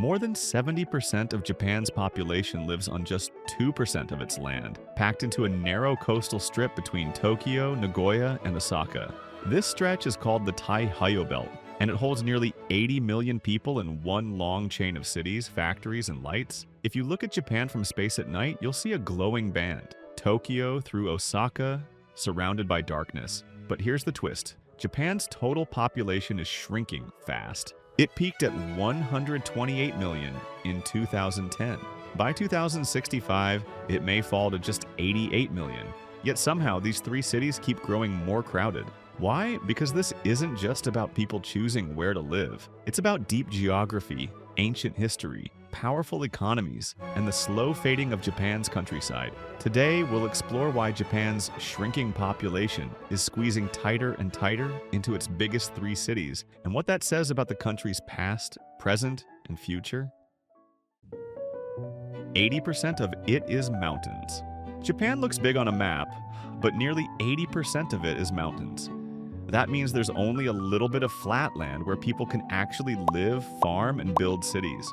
More than 70% of Japan's population lives on just 2% of its land, packed into a narrow coastal strip between Tokyo, Nagoya, and Osaka. This stretch is called the Taiheiyō Belt, and it holds nearly 80 million people in one long chain of cities, factories, and lights. If you look at Japan from space at night, you'll see a glowing band, Tokyo through Osaka, surrounded by darkness. But here's the twist. Japan's total population is shrinking fast. It peaked at 128 million in 2010. By 2065, it may fall to just 88 million. Yet somehow these three cities keep growing more crowded. Why? Because this isn't just about people choosing where to live. It's about deep geography, ancient history, powerful economies, and the slow fading of Japan's countryside. Today, we'll explore why Japan's shrinking population is squeezing tighter and tighter into its biggest three cities, and what that says about the country's past, present, and future. 80% of it is mountains. Japan looks big on a map, but nearly 80% of it is mountains. That means there's only a little bit of flat land where people can actually live, farm, and build cities.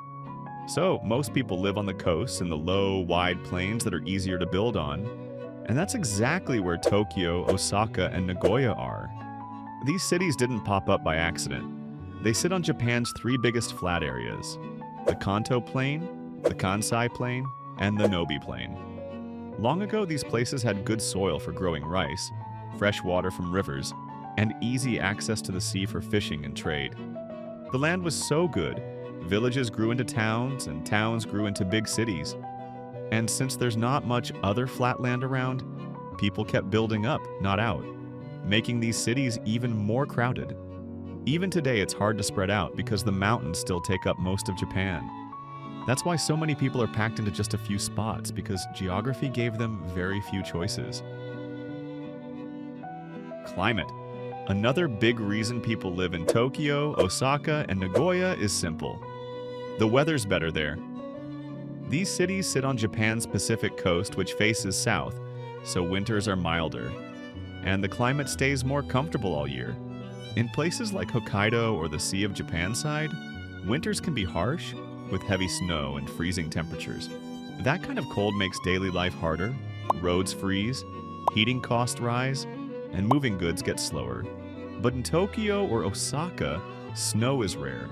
So, most people live on the coasts in the low, wide plains that are easier to build on. And that's exactly where Tokyo, Osaka, and Nagoya are. These cities didn't pop up by accident. They sit on Japan's three biggest flat areas: the Kanto Plain, the Kansai Plain, and the Nobi Plain. Long ago, these places had good soil for growing rice, fresh water from rivers, and easy access to the sea for fishing and trade. The land was so good, villages grew into towns, and towns grew into big cities. And since there's not much other flat land around, people kept building up, not out, making these cities even more crowded. Even today, it's hard to spread out because the mountains still take up most of Japan. That's why so many people are packed into just a few spots, because geography gave them very few choices. Climate. Another big reason people live in Tokyo, Osaka, and Nagoya is simple. The weather's better there. These cities sit on Japan's Pacific coast, which faces south, so winters are milder, and the climate stays more comfortable all year. In places like Hokkaido or the Sea of Japan side, winters can be harsh, with heavy snow and freezing temperatures. That kind of cold makes daily life harder, roads freeze, heating costs rise, and moving goods get slower. But in Tokyo or Osaka, snow is rare,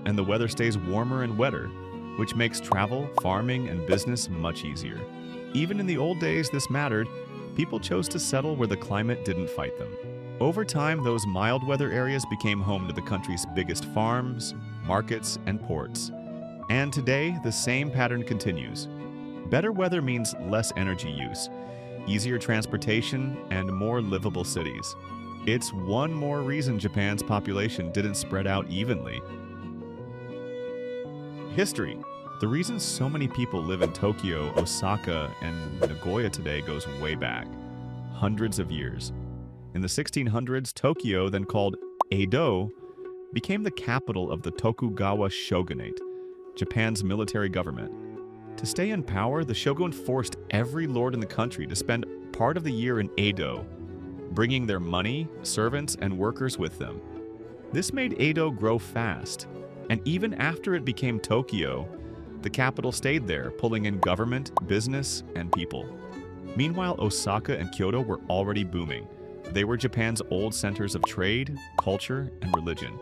and the weather stays warmer and wetter, which makes travel, farming, and business much easier. Even in the old days this mattered, people chose to settle where the climate didn't fight them. Over time, those mild weather areas became home to the country's biggest farms, markets, and ports. And today, the same pattern continues. Better weather means less energy use, easier transportation, and more livable cities. It's one more reason Japan's population didn't spread out evenly. History. The reason so many people live in Tokyo, Osaka, and Nagoya today goes way back, hundreds of years. In the 1600s, Tokyo, then called Edo, became the capital of the Tokugawa shogunate, Japan's military government. To stay in power, the shogun forced every lord in the country to spend part of the year in Edo, bringing their money, servants, and workers with them. This made Edo grow fast, and even after it became Tokyo, the capital stayed there, pulling in government, business, and people. Meanwhile, Osaka and Kyoto were already booming. They were Japan's old centers of trade, culture, and religion.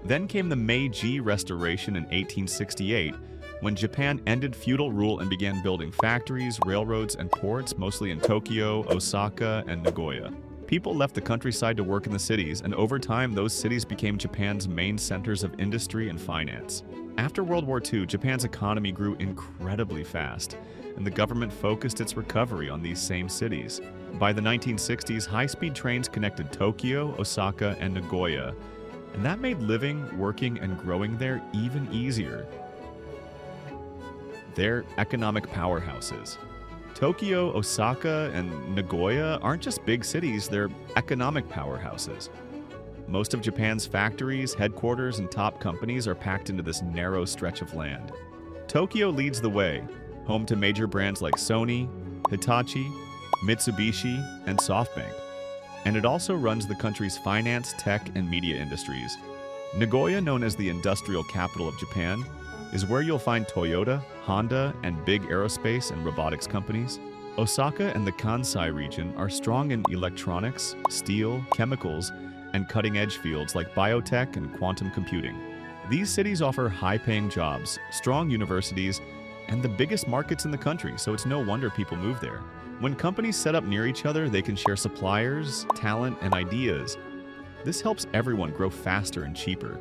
Then came the Meiji Restoration in 1868, when Japan ended feudal rule and began building factories, railroads, and ports, mostly in Tokyo, Osaka, and Nagoya. People left the countryside to work in the cities, and over time, those cities became Japan's main centers of industry and finance. After World War II, Japan's economy grew incredibly fast, and the government focused its recovery on these same cities. By the 1960s, high-speed trains connected Tokyo, Osaka, and Nagoya, and that made living, working, and growing there even easier. They're economic powerhouses. Tokyo, Osaka, and Nagoya aren't just big cities, they're economic powerhouses. Most of Japan's factories, headquarters, and top companies are packed into this narrow stretch of land. Tokyo leads the way, home to major brands like Sony, Hitachi, Mitsubishi, and SoftBank. And it also runs the country's finance, tech, and media industries. Nagoya, known as the industrial capital of Japan, is where you'll find Toyota, Honda, and big aerospace and robotics companies. Osaka and the Kansai region are strong in electronics, steel, chemicals, and cutting-edge fields like biotech and quantum computing. These cities offer high-paying jobs, strong universities, and the biggest markets in the country, so it's no wonder people move there. When companies set up near each other, they can share suppliers, talent, and ideas. This helps everyone grow faster and cheaper.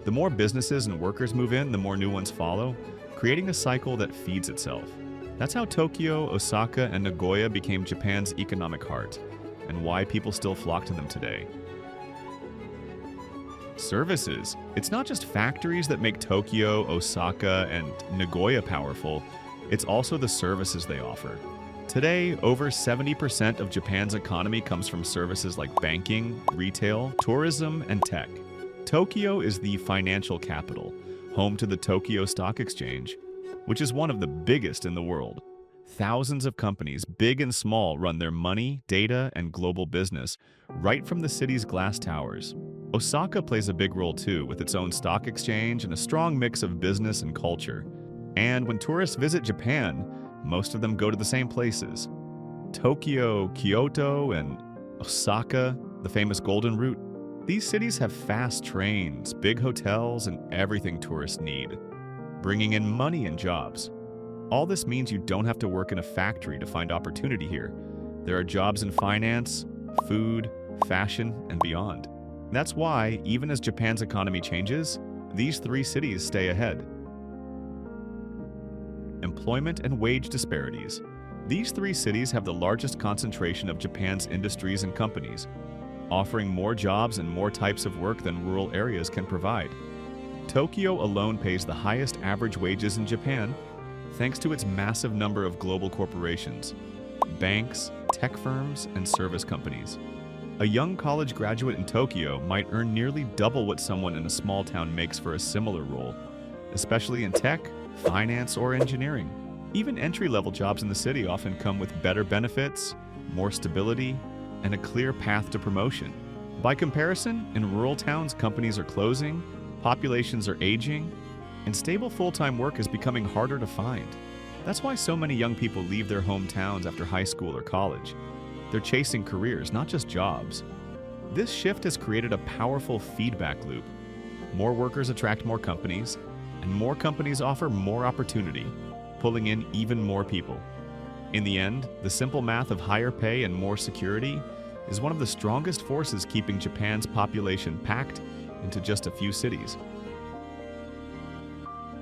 The more businesses and workers move in, the more new ones follow, creating a cycle that feeds itself. That's how Tokyo, Osaka, and Nagoya became Japan's economic heart, and why people still flock to them today. Services. It's not just factories that make Tokyo, Osaka, and Nagoya powerful, it's also the services they offer. Today, over 70% of Japan's economy comes from services like banking, retail, tourism, and tech. Tokyo is the financial capital, home to the Tokyo Stock Exchange, which is one of the biggest in the world. Thousands of companies, big and small, run their money, data, and global business right from the city's glass towers. Osaka plays a big role too, with its own stock exchange and a strong mix of business and culture. And when tourists visit Japan, most of them go to the same places. Tokyo, Kyoto, and Osaka, the famous Golden Route. These cities have fast trains, big hotels, and everything tourists need, bringing in money and jobs. All this means you don't have to work in a factory to find opportunity here. There are jobs in finance, food, fashion, and beyond. That's why, even as Japan's economy changes, these three cities stay ahead. Employment and wage disparities. These three cities have the largest concentration of Japan's industries and companies, offering more jobs and more types of work than rural areas can provide. Tokyo alone pays the highest average wages in Japan, thanks to its massive number of global corporations, banks, tech firms, and service companies. A young college graduate in Tokyo might earn nearly double what someone in a small town makes for a similar role, especially in tech, finance, or engineering. Even entry-level jobs in the city often come with better benefits, more stability, and a clear path to promotion. By comparison, in rural towns, companies are closing, populations are aging, and stable full-time work is becoming harder to find. That's why so many young people leave their hometowns after high school or college. They're chasing careers, not just jobs. This shift has created a powerful feedback loop. More workers attract more companies, and more companies offer more opportunity, pulling in even more people. In the end, the simple math of higher pay and more security is one of the strongest forces keeping Japan's population packed into just a few cities.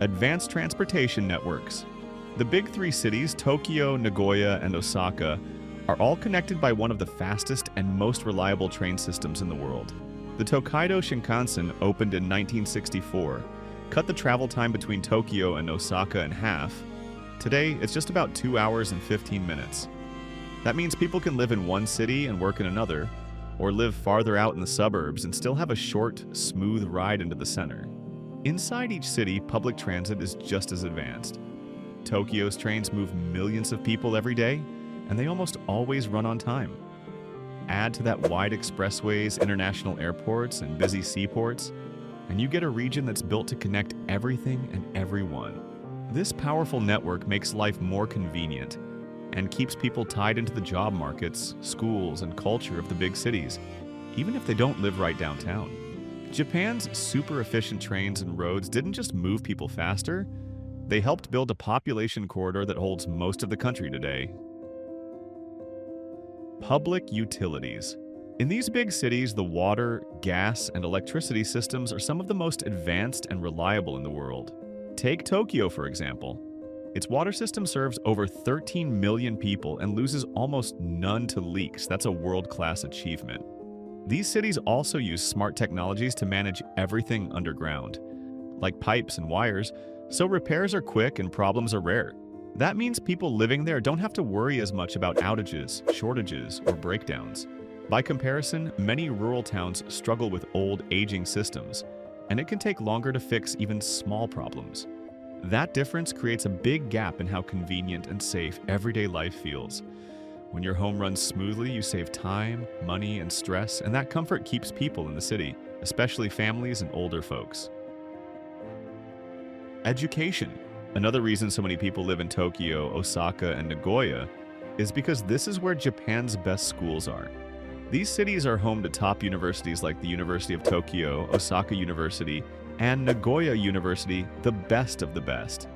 Advanced transportation networks. The big three cities, Tokyo, Nagoya, and Osaka, are all connected by one of the fastest and most reliable train systems in the world. The Tokaido Shinkansen opened in 1964, cut the travel time between Tokyo and Osaka in half. Today, it's just about 2 hours and 15 minutes. That means people can live in one city and work in another, or live farther out in the suburbs and still have a short, smooth ride into the center. Inside each city, public transit is just as advanced. Tokyo's trains move millions of people every day, and they almost always run on time. Add to that wide expressways, international airports, and busy seaports, and you get a region that's built to connect everything and everyone. This powerful network makes life more convenient and keeps people tied into the job markets, schools, and culture of the big cities, even if they don't live right downtown. Japan's super efficient trains and roads didn't just move people faster, they helped build a population corridor that holds most of the country today. Public utilities. In these big cities, the water, gas, and electricity systems are some of the most advanced and reliable in the world. Take Tokyo, for example. Its water system serves over 13 million people and loses almost none to leaks. That's a world-class achievement. These cities also use smart technologies to manage everything underground, like pipes and wires, so repairs are quick and problems are rare. That means people living there don't have to worry as much about outages, shortages, or breakdowns. By comparison, many rural towns struggle with old, aging systems, and it can take longer to fix even small problems. That difference creates a big gap in how convenient and safe everyday life feels. When your home runs smoothly, you save time, money, and stress, and that comfort keeps people in the city, especially families and older folks. Education. Another reason so many people live in Tokyo, Osaka, and Nagoya is because this is where Japan's best schools are. These cities are home to top universities like the University of Tokyo, Osaka University, and Nagoya University, the best of the best.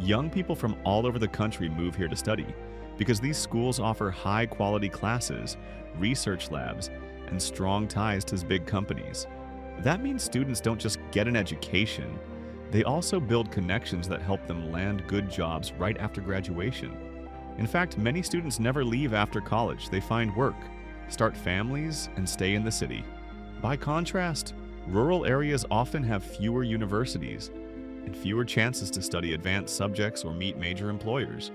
Young people from all over the country move here to study because these schools offer high-quality classes, research labs, and strong ties to big companies. That means students don't just get an education, they also build connections that help them land good jobs right after graduation. In fact, many students never leave after college. They find work, start families, and stay in the city. By contrast, rural areas often have fewer universities and fewer chances to study advanced subjects or meet major employers.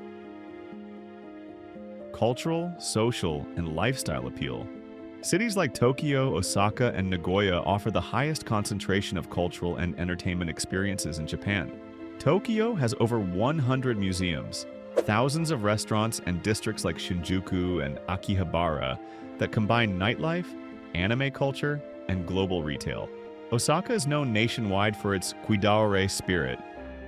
Cultural, social, and lifestyle appeal. Cities like Tokyo, Osaka, and Nagoya offer the highest concentration of cultural and entertainment experiences in Japan. Tokyo has over 100 museums, thousands of restaurants, and districts like Shinjuku and Akihabara that combine nightlife, anime culture, and global retail. Osaka is known nationwide for its Kuidaore spirit.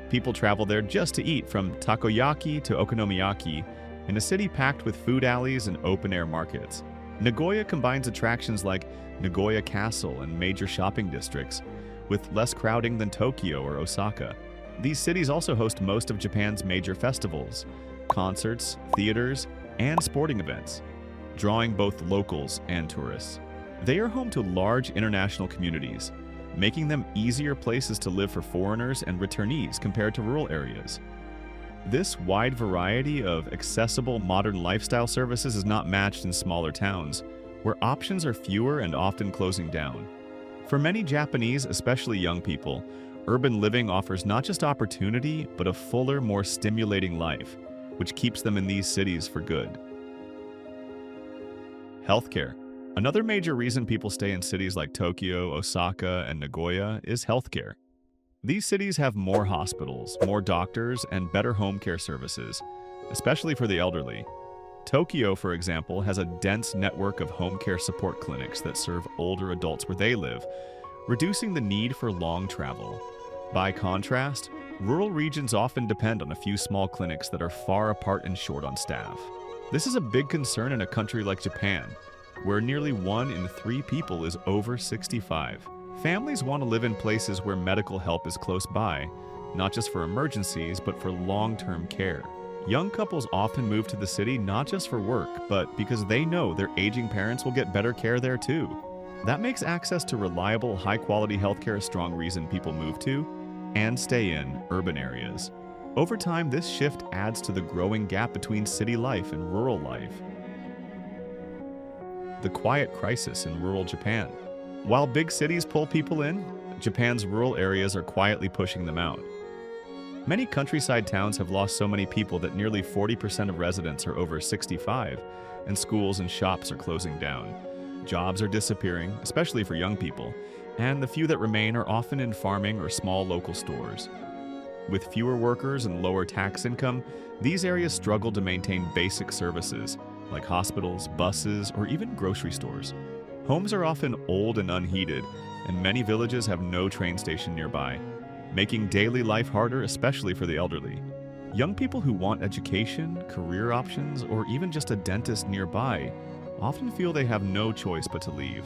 People travel there just to eat, from takoyaki to okonomiyaki, in a city packed with food alleys and open-air markets. Nagoya combines attractions like Nagoya Castle and major shopping districts, with less crowding than Tokyo or Osaka. These cities also host most of Japan's major festivals, concerts, theaters, and sporting events, drawing both locals and tourists. They are home to large international communities, making them easier places to live for foreigners and returnees compared to rural areas. This wide variety of accessible modern lifestyle services is not matched in smaller towns, where options are fewer and often closing down. For many Japanese, especially young people, urban living offers not just opportunity, but a fuller, more stimulating life, which keeps them in these cities for good. Healthcare. Another major reason people stay in cities like Tokyo, Osaka, and Nagoya is healthcare. These cities have more hospitals, more doctors, and better home care services, especially for the elderly. Tokyo, for example, has a dense network of home care support clinics that serve older adults where they live, reducing the need for long travel. By contrast, rural regions often depend on a few small clinics that are far apart and short on staff. This is a big concern in a country like Japan, where nearly 1 in 3 people is over 65. Families want to live in places where medical help is close by, not just for emergencies, but for long-term care. Young couples often move to the city not just for work, but because they know their aging parents will get better care there too. That makes access to reliable, high-quality healthcare a strong reason people move to and stay in urban areas. Over time, this shift adds to the growing gap between city life and rural life. The quiet crisis in rural Japan. While big cities pull people in, Japan's rural areas are quietly pushing them out. Many countryside towns have lost so many people that nearly 40% of residents are over 65, and schools and shops are closing down. Jobs are disappearing, especially for young people, and the few that remain are often in farming or small local stores. With fewer workers and lower tax income, these areas struggle to maintain basic services, like hospitals, buses, or even grocery stores. Homes are often old and unheated, and many villages have no train station nearby, making daily life harder, especially for the elderly. Young people who want education, career options, or even just a dentist nearby often feel they have no choice but to leave.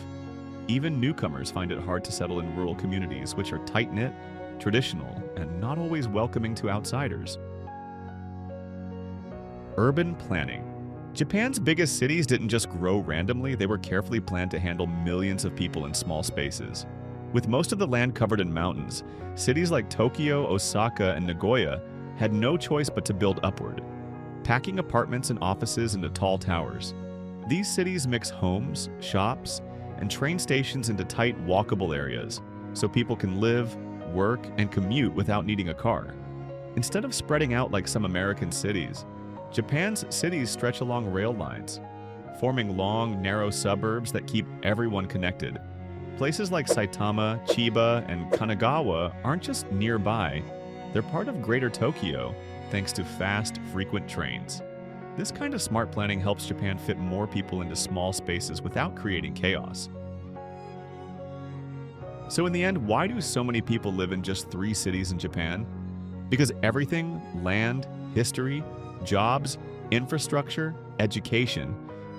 Even newcomers find it hard to settle in rural communities, which are tight-knit, traditional, and not always welcoming to outsiders. Urban planning. Japan's biggest cities didn't just grow randomly, they were carefully planned to handle millions of people in small spaces. With most of the land covered in mountains, cities like Tokyo, Osaka, and Nagoya had no choice but to build upward, packing apartments and offices into tall towers. These cities mix homes, shops, and train stations into tight, walkable areas, so people can live, work, and commute without needing a car. Instead of spreading out like some American cities, Japan's cities stretch along rail lines, forming long, narrow suburbs that keep everyone connected. Places like Saitama, Chiba, and Kanagawa aren't just nearby, they're part of Greater Tokyo, thanks to fast, frequent trains. This kind of smart planning helps Japan fit more people into small spaces without creating chaos. So in the end, why do so many people live in just 3 cities in Japan? Because everything, land, history, jobs, infrastructure, education,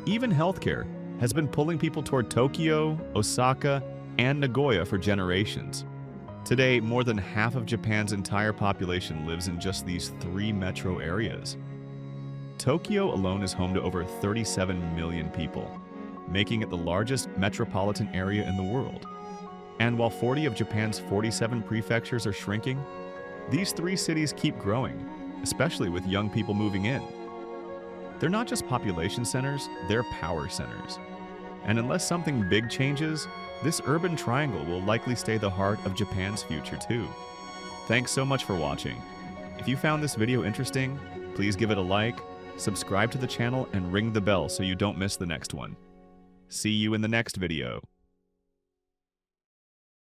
even healthcare, has been pulling people toward Tokyo, Osaka, and Nagoya for generations. Today, more than half of Japan's entire population lives in just these 3 metro areas. Tokyo alone is home to over 37 million people, making it the largest metropolitan area in the world. And while 40 of Japan's 47 prefectures are shrinking, these 3 cities keep growing, especially with young people moving in. They're not just population centers, they're power centers. And unless something big changes, this urban triangle will likely stay the heart of Japan's future too. Thanks so much for watching. If you found this video interesting, please give it a like, subscribe to the channel, and ring the bell so you don't miss the next one. See you in the next video.